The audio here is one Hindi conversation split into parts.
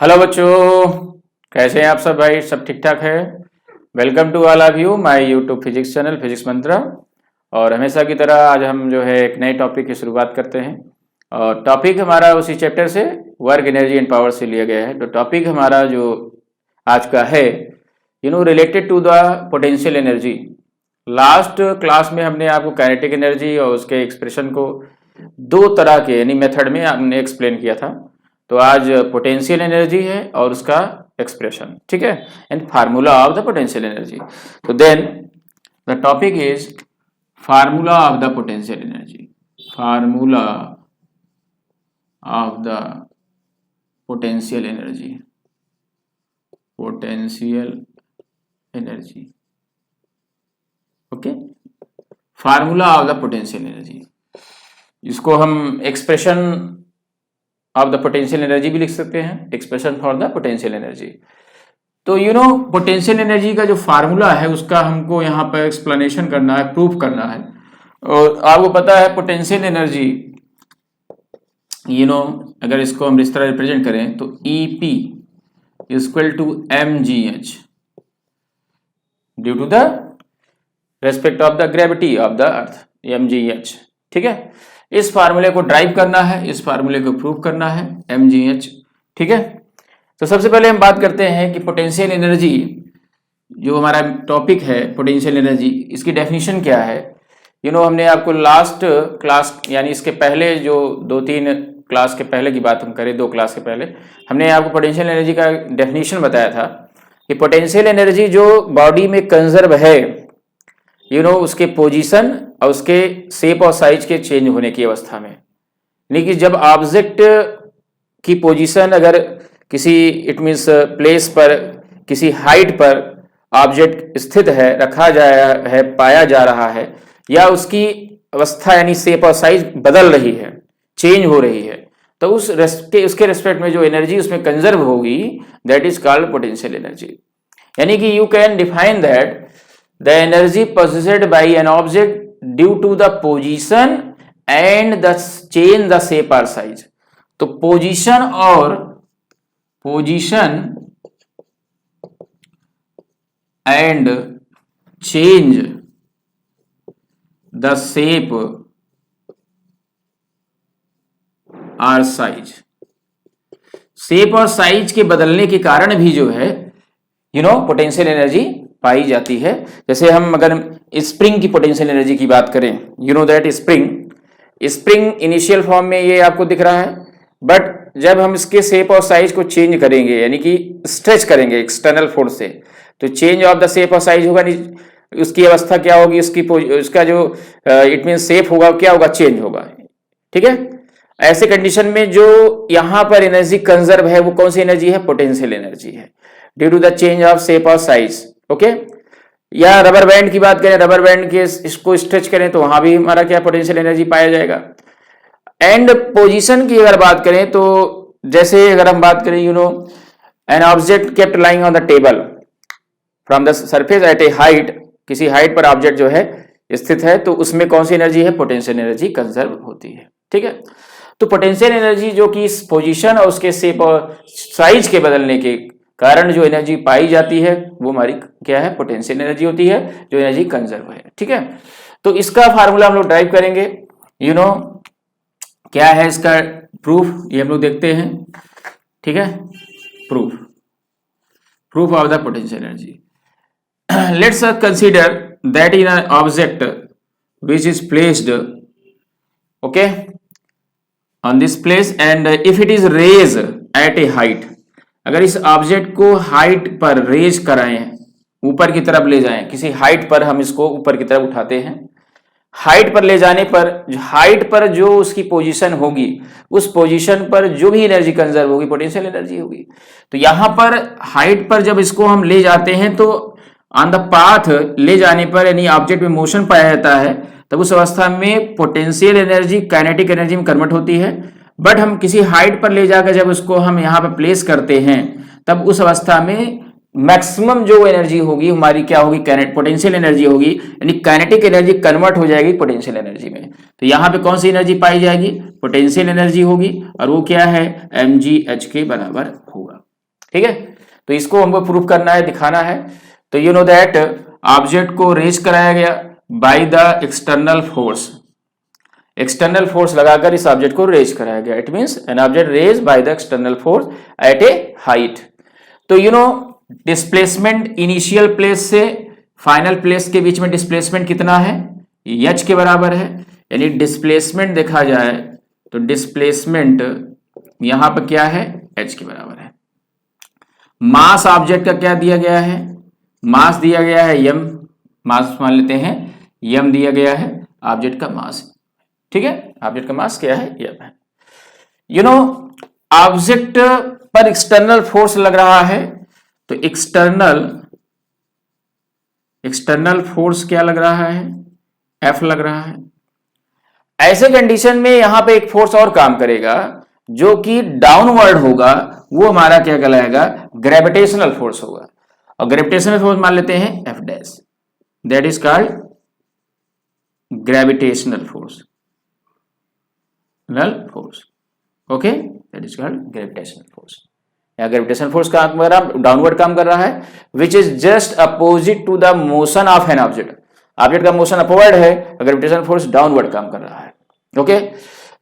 हेलो बच्चों, कैसे हैं आप सब? भाई सब ठीक ठाक है। Welcome to all of you my YouTube physics channel Physics Mantra. और हमेशा की तरह आज हम जो है एक नए टॉपिक की शुरुआत करते हैं। और टॉपिक हमारा उसी चैप्टर से वर्क एनर्जी एंड पावर से लिया गया है। तो टॉपिक हमारा जो आज का है related to the potential energy. Last class में हमने आपको काइनेटिक एनर्जी और उसके एक्सप्रेशन को दो तरह के यानी मेथड में हमने एक्सप्लेन किया था। तो आज पोटेंशियल एनर्जी है और उसका एक्सप्रेशन, ठीक है, and formula of the potential energy. तो then the topic is formula of the potential energy. Formula of the potential energy. Potential energy, okay. Formula of the potential energy, इसको हम expression of the potential energy भी लिख सकते हैं, expression for the potential energy. तो पोटेंशियल एनर्जी का जो फार्मूला है उसका हमको यहाँ पर एक्सप्लेनेशन करना है, प्रूफ करना है। और आपको पता है पोटेंशियल एनर्जी अगर इसको हम इस तरह रिप्रेजेंट करें तो EP equal to mgh due to the respect of the gravity of the earth, mgh, ठीक है। इस फार्मूले को ड्राइव करना है, इस फार्मूले को प्रूव करना है, mgh, ठीक है। तो सबसे पहले हम बात करते हैं कि पोटेंशियल एनर्जी जो हमारा टॉपिक है पोटेंशियल एनर्जी, इसकी डेफिनेशन क्या है। हमने आपको लास्ट क्लास यानी इसके पहले जो 2-3 क्लास के पहले की बात हम करें, 2 क्लास के पहले हमने आपको पोटेंशियल एनर्जी का डेफिनेशन बताया था कि पोटेंशियल एनर्जी जो बॉडी में कंजर्व है उसके पोजीशन और उसके शेप और साइज के चेंज होने की अवस्था में, यानी कि जब ऑब्जेक्ट की पोजीशन अगर किसी इट मीन्स प्लेस पर किसी हाइट पर ऑब्जेक्ट स्थित है, रखा जाया है, पाया जा रहा है, या उसकी अवस्था यानी शेप और साइज बदल रही है, चेंज हो रही है, तो उसके रेस्पेक्ट में जो एनर्जी उसमें कंजर्व होगी that is called potential energy. यानी कि you can define that the energy possessed by an object due to the position and the change the shape or size। तो position and change the shape और साइज, शेप और साइज के बदलने के कारण भी जो है पोटेंशियल एनर्जी पाई जाती है। जैसे हम अगर स्प्रिंग की पोटेंशियल एनर्जी की बात करें, दैट स्प्रिंग इनिशियल फॉर्म में ये आपको दिख रहा है, बट जब हम इसके शेप और साइज को चेंज करेंगे यानी कि स्ट्रेच करेंगे एक्सटर्नल फोर्स से, तो चेंज ऑफ द शेप और साइज होगा, उसकी अवस्था क्या होगी, उसका जो इट मीन शेप होगा क्या होगा, चेंज होगा, ठीक है। ऐसे कंडीशन में जो यहां पर एनर्जी कंजर्व है वो कौन सी एनर्जी है, पोटेंशियल एनर्जी है, due to the change of shape और साइज, ओके। या रबर बैंड की बात करें, रबर बैंड के इसको स्ट्रेच करें तो वहां भी हमारा क्या पोटेंशियल एनर्जी पाया जाएगा। एंड पोजीशन की अगर बात करें तो जैसे अगर हम बात करें an object kept lying on the table from the surface at a height, किसी हाइट पर ऑब्जेक्ट जो है स्थित है, तो उसमें कौन सी एनर्जी है, पोटेंशियल एनर्जी कंजर्व होती है, ठीक है। तो पोटेंशियल एनर्जी जो कि इस पोजीशन और उसके शेप और साइज के बदलने के कारण जो एनर्जी पाई जाती है वो हमारी क्या है, पोटेंशियल एनर्जी होती है, जो एनर्जी कंजर्व है, ठीक है। तो इसका फार्मूला हम लोग ड्राइव करेंगे, क्या है इसका प्रूफ, ये हम लोग देखते हैं, ठीक है। Proof of the potential energy. Let's consider that in an object which is placed okay on this place and if it is raise at a height, अगर इस ऑब्जेक्ट को हाइट पर रेज कराएं, ऊपर की तरफ ले जाएं, किसी हाइट पर हम इसको ऊपर की तरफ उठाते हैं, हाइट पर ले जाने पर हाइट पर जो उसकी पोजीशन होगी उस पोजीशन पर जो भी एनर्जी कंजर्व होगी पोटेंशियल एनर्जी होगी। तो यहां पर हाइट पर जब इसको हम ले जाते हैं तो ऑन द पाथ ले जाने पर यानी ऑब्जेक्ट में मोशन पाया जाता है, तब उस अवस्था में पोटेंशियल एनर्जी काइनेटिक एनर्जी में कन्वर्ट होती है। बट हम किसी हाइट पर ले जाकर जब उसको हम यहाँ पर प्लेस करते हैं तब उस अवस्था में मैक्सिमम जो एनर्जी होगी हमारी क्या होगी, पोटेंशियल एनर्जी होगी, यानी काइनेटिक एनर्जी कन्वर्ट हो जाएगी पोटेंशियल एनर्जी में। तो यहाँ पे कौन सी एनर्जी पाई जाएगी, पोटेंशियल एनर्जी होगी, और वो क्या है, mgh के बराबर होगा। ठीक है, तो इसको हमको प्रूव करना है, दिखाना है। तो यू नो दैट ऑब्जेक्ट को रेज कराया गया by the external force, external force लगाकर इस ऑब्जेक्ट को रेज कराया गया। It means an object raise by the external force at a height. तो you know displacement initial place से फाइनल प्लेस के बीच में डिस्प्लेसमेंट कितना है, h के बराबर है। यानी डिस्प्लेसमेंट देखा जाए तो डिस्प्लेसमेंट यहां पर क्या है, h के बराबर है। मास ऑब्जेक्ट का क्या दिया गया है, मास दिया गया है m, मास मान लेते हैं m दिया गया है ऑब्जेक्ट का मास, ठीक है, ऑब्जेक्ट का मास क्या है, m है। यू नो ऑब्जेक्ट पर एक्सटर्नल फोर्स लग रहा है, तो एक्सटर्नल फोर्स क्या लग रहा है, F लग रहा है। ऐसे कंडीशन में यहां पे एक फोर्स और काम करेगा जो कि डाउनवर्ड होगा, वो हमारा क्या कहलाएगा, ग्रेविटेशनल फोर्स होगा। और ग्रेविटेशनल फोर्स मान लेते हैं F dash, that is called gravitational force, null force, okay, that is called gravitational force. या ग्रेविटेशनल फोर्स काम कर रहा है, डाउनवर्ड काम कर रहा है, which is just opposite to the motion of an object. Object का मोशन अपवर्ड है, ग्रेविटेशनल फोर्स डाउनवर्ड काम कर रहा है, ओके।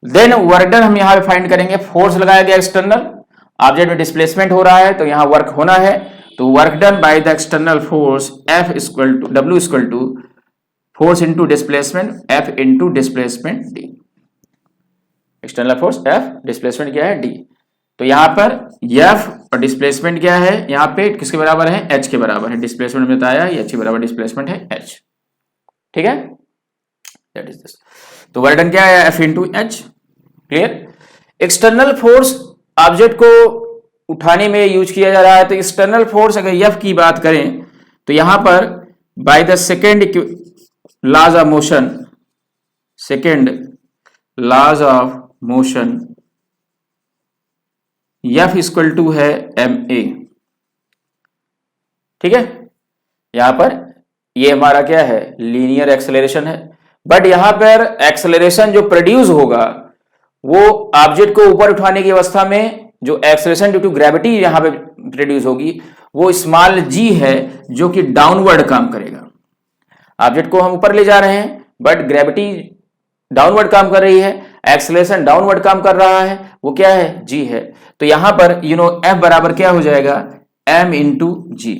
देन वर्क डन हम यहां पे फाइंड करेंगे, फोर्स लगाया गया एक्सटर्नल, ऑब्जेक्ट में डिस्प्लेसमेंट हो रहा है तो यहां वर्क होना है, तो work done by the external force F equal to W equal to force into displacement F into displacement D। External force F, displacement क्या है D। तो यहां पर F और डिस्प्लेसमेंट क्या है, यहां पे किसके बराबर है, H के बराबर है। डिस्प्लेसमेंट में बताया H के बराबर डिस्प्लेसमेंट है H, ठीक है, दैट इज दिस। तो वर्क डन क्या है, F into H, clear. External force object को उठाने में यूज किया जा रहा है, तो एक्सटर्नल फोर्स अगर F की बात करें तो यहां पर by the second laws of motion, second laws of motion F equal to है ma, ठीक है। यहां पर ये हमारा क्या है, लीनियर एक्सेलरेशन है, बट यहां पर एक्सेलरेशन जो प्रोड्यूस होगा वो ऑब्जेक्ट को ऊपर उठाने की अवस्था में जो एक्सेलरेशन ड्यू टू ग्रेविटी यहां पे प्रोड्यूस होगी वो स्मॉल g है, जो कि डाउनवर्ड काम करेगा। ऑब्जेक्ट को हम ऊपर ले जा रहे हैं बट ग्रेविटी डाउनवर्ड काम कर रही है, एक्सेलरेशन डाउनवर्ड काम कर रहा है, वो क्या है, g है। तो यहां पर यू नो F बराबर क्या हो जाएगा, m into g,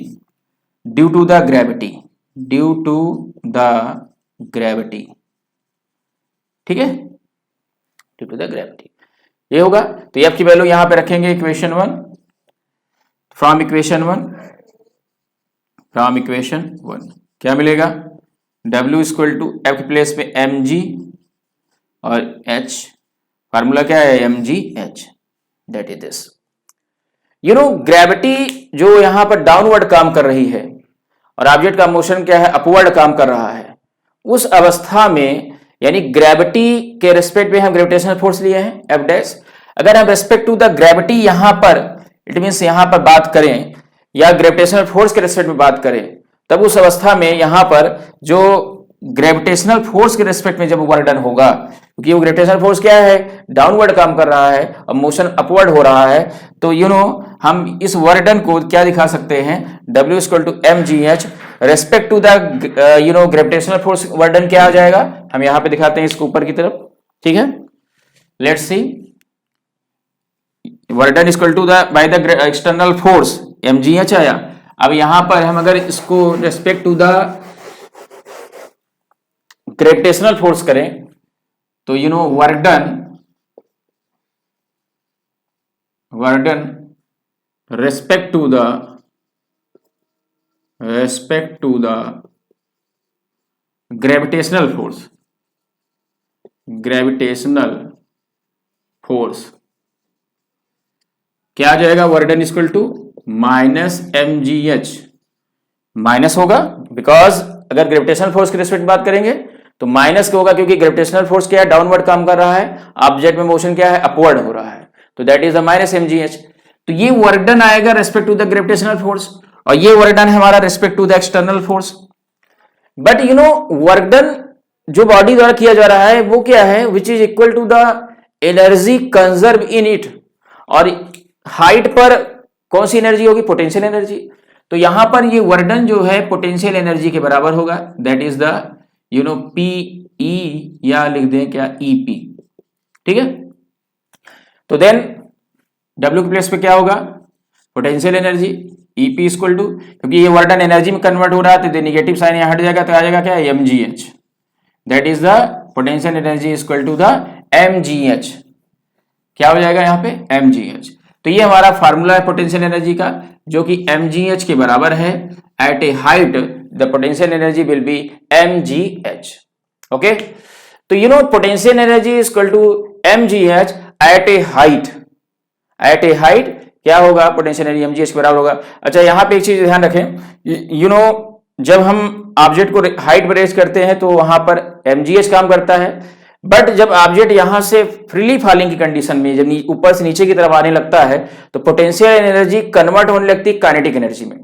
due to the gravity, due to the gravity, ठीक है, ड्यू टू द ग्रेविटी ये होगा। तो F की वैल्यू यहां पे रखेंगे इक्वेशन 1, फ्रॉम इक्वेशन 1 क्या मिलेगा, W इक्वल टू F की प्लेस पे mg और H, फार्मूला क्या है, mgh, that is this. You know gravity जो यहां पर डाउनवर्ड काम कर रही है और ऑब्जेक्ट का मोशन क्या है, अपवर्ड काम कर रहा है, उस अवस्था में यानी ग्रेविटी के रेस्पेक्ट में हम ग्रेविटेशनल फोर्स लिए हैं F डैश। अगर हम रेस्पेक्ट टू द ग्रेविटी यहां पर, इट मींस यहां पर बात करें या ग्रेविटेशनल फोर्स के रेस्पेक्ट में बात करें, तब उस अवस्था में यहां पर जो ग्रेविटेशनल फोर्स के रेस्पेक्ट में जब वर्क डन होगा, क्योंकि वो ग्रेविटेशनल फोर्स क्या है, डाउनवर्ड काम कर रहा है और मोशन अपवर्ड हो रहा है, तो यू नो हम इस वर्क डन को क्या दिखा सकते हैं, W equal to mgh respect to the you know gravitational force work done क्या आ जाएगा, हम यहां पे दिखाते हैं इसको ऊपर की तरफ, ठीक है। Let's see, work done equal to the by the external force mgh आया। अब यहां पर हम अगर इसको respect to the gravitational force करें तो you know work done respect to the gravitational force क्या आ जाएगा, work done equal to minus mgh, minus होगा बिकॉज अगर ग्रेविटेशनल फोर्स की रेस्पेक्ट बात करेंगे तो माइनस होगा, क्योंकि ग्रेविटेशनल फोर्स क्या है, डाउनवर्ड काम कर रहा है, ऑब्जेक्ट में मोशन क्या है, अपवर्ड हो रहा है, तो that is the minus mgh। तो ये वर्क डन आएगा respect to the gravitational force और ये वर्क डन है हमारा respect to the external force. But you know work done जो बॉडी द्वारा किया जा रहा है वो क्या है, which is equal to the energy conserve in it, और हाइट पर कौन सी एनर्जी होगी? Potential energy. तो यहां पर ये वर्डन जो है पोटेंशियल एनर्जी के बराबर होगा, दैट इज द पीई, या लिख दें क्या, ईपी। ठीक है, तो देन डब्ल्यू के प्लेस पे क्या होगा? Potential energy, E P equal to, क्योंकि ये वर्डन एनर्जी में कन्वर्ट हो रहा है तो नेगेटिव साइन यहां हट जाएगा, तो आ जाएगा क्या, mgh, that is the potential energy equal to the mgh। क्या हो जाएगा यहाँ पे? mgh। तो ये हमारा फार्मूला है पोटेंशियल एनर्जी का, जो कि mgh के बराबर है। At a height the potential energy will be mgh। Okay, तो you know potential energy is equal to mgh at a height. At a height क्या होगा? पोटेंशियल एनर्जी mgh के बराबर होगा। अच्छा, यहां पे एक चीज ध्यान रखें, यू नो जब हम ऑब्जेक्ट को हाइट पर रेज करते हैं तो वहां पर mgh काम करता है, बट जब ऑब्जेक्ट यहां से फ्रीली फॉलिंग की कंडीशन में, जब ऊपर से नीचे की तरफ आने लगता है, तो पोटेंशियल एनर्जी कन्वर्ट होने लगती है काइनेटिक एनर्जी में।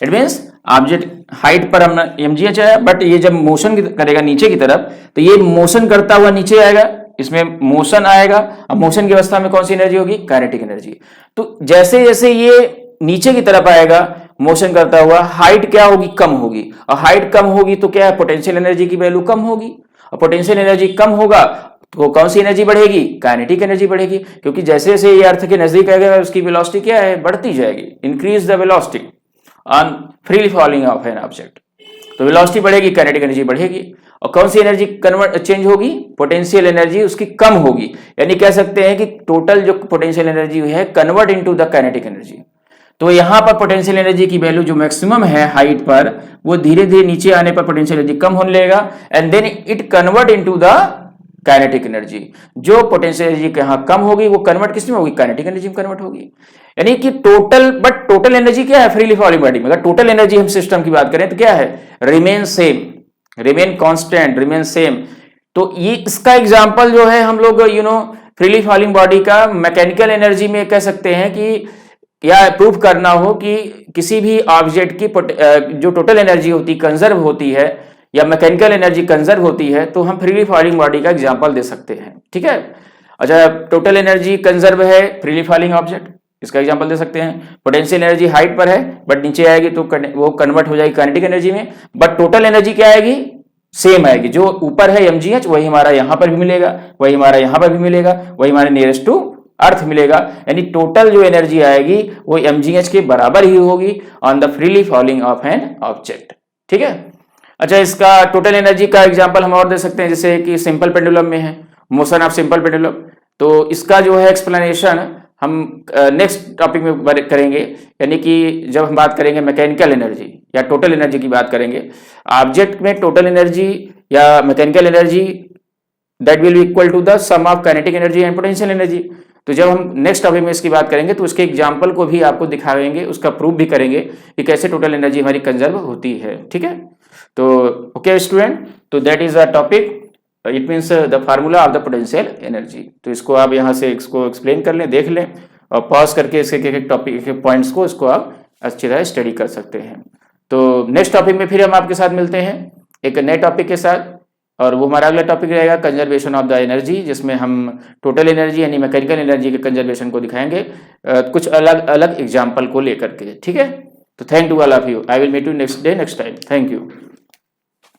इट मींस ऑब्जेक्ट हाइट पर हम mgh आया, बट ये जब मोशन करेगा नीचे की तरफ, तो ये मोशन करता हुआ नीचे आएगा, इसमें मोशन आएगा। अब मोशन की अवस्था में कौन सी एनर्जी होगी? Kinetic energy. तो जैसे जैसे ये नीचे की तरफ आएगा मोशन करता हुआ, हाइट क्या होगी? कम होगी। और हाइट कम होगी तो क्या है? पोटेंशियल एनर्जी की वैल्यू कम होगी। और पोटेंशियल एनर्जी कम होगा तो कौन सी एनर्जी बढ़ेगी? काइनेटिक एनर्जी बढ़ेगी, क्योंकि जैसे जैसे ये अर्थ के नजदीक आएगा उसकी वेलोसिटी क्या है? बढ़ती जाएगी। Increase the velocity on freely falling of an object, तो वेलोसिटी बढ़ेगी, काइनेटिक एनर्जी बढ़ेगी। और कौन सी एनर्जी कन्वर्ट चेंज होगी? पोटेंशियल एनर्जी उसकी कम होगी। यानी कह सकते हैं कि टोटल जो पोटेंशियल एनर्जी है convert into the kinetic energy. तो यहां पर पोटेंशियल एनर्जी की वैल्यू जो मैक्सिमम है हाइट पर, वो धीरे धीरे नीचे आने पर पोटेंशियल एनर्जी कम होने लगेगा, and then it convert into the kinetic energy. जो पोटेंशियल एनर्जी यहां कम होगी वो कन्वर्ट किस में होगी? काइनेटिक एनर्जी में कन्वर्ट होगी। यानी कि टोटल एनर्जी क्या है फ्रीली फॉलिंग बॉडी में? अगर टोटल एनर्जी हम सिस्टम की बात करें तो क्या है? Remain same, remain constant, remain same. तो ये इसका एग्जांपल जो है हम लोग फ्रीली फॉलिंग बॉडी का मैकेनिकल एनर्जी में कह सकते हैं कि, या प्रूव करना हो कि किसी भी ऑब्जेक्ट की जो टोटल एनर्जी होती कंजर्व होती है, या मैकेनिकल एनर्जी कंजर्व होती है, तो हम फ्रीली फॉलिंग बॉडी का एग्जांपल दे सकते हैं। ठीक है, अच्छा, टोटल एनर्जी कंजर्व है फ्रीली फॉलिंग ऑब्जेक्ट, इसका एग्जांपल दे सकते हैं। पोटेंशियल एनर्जी हाइट पर है बट नीचे आएगी तो वो कन्वर्ट हो जाएगी काइनेटिक एनर्जी में, बट टोटल एनर्जी क्या आएगी? सेम आएगी। जो ऊपर है mgh वही हमारा यहां पर भी मिलेगा, वही हमारा यहां पर भी मिलेगा, वही हमारे नियरेस्ट टू अर्थ मिलेगा। यानी टोटल जो एनर्जी आएगी वो mgh के बराबर ही होगी on the freely falling of an object. ठीक है, अच्छा, इसका टोटल एनर्जी का एग्जांपल हम और दे सकते हैं, जैसे कि सिंपल पेंडुलम में है, मोशन ऑफ सिंपल पेंडुलम। तो इसका जो है एक्सप्लेनेशन हम नेक्स्ट टॉपिक में करेंगे, यानी कि जब हम बात करेंगे मैकेनिकल एनर्जी या टोटल एनर्जी की बात करेंगे, ऑब्जेक्ट में टोटल एनर्जी या mechanical energy that will be equal to the sum of kinetic energy and potential energy. तो जब हम नेक्स्ट टॉपिक में इसकी बात करेंगे तो उसके एग्जाम्पल को भी आपको दिखाएंगे, उसका प्रूफ भी करेंगे कि कैसे टोटल एनर्जी हमारी कंजर्व होती है। ठीक है, तो ओके स्टूडेंट, तो that is the topic, it means the formula of the potential energy. तो इसको आप यहाँ से इसको एक्सप्लेन कर लें, देख लें, और पॉज करके इसके एक टॉपिक के पॉइंट्स को इसको आप अच्छी तरह स्टडी कर सकते हैं। तो नेक्स्ट टॉपिक में फिर हम आपके साथ मिलते हैं एक नए टॉपिक के साथ, और वो हमारा अगला टॉपिक रहेगा कंजर्वेशन ऑफ द एनर्जी, जिसमें हम टोटल एनर्जी यानी मैकेनिकल एनर्जी के कंजर्वेशन को दिखाएंगे कुछ अलग अलग एग्जाम्पल को लेकर के। ठीक है, तो thank you all of you, I will meet you next day next time, thank you.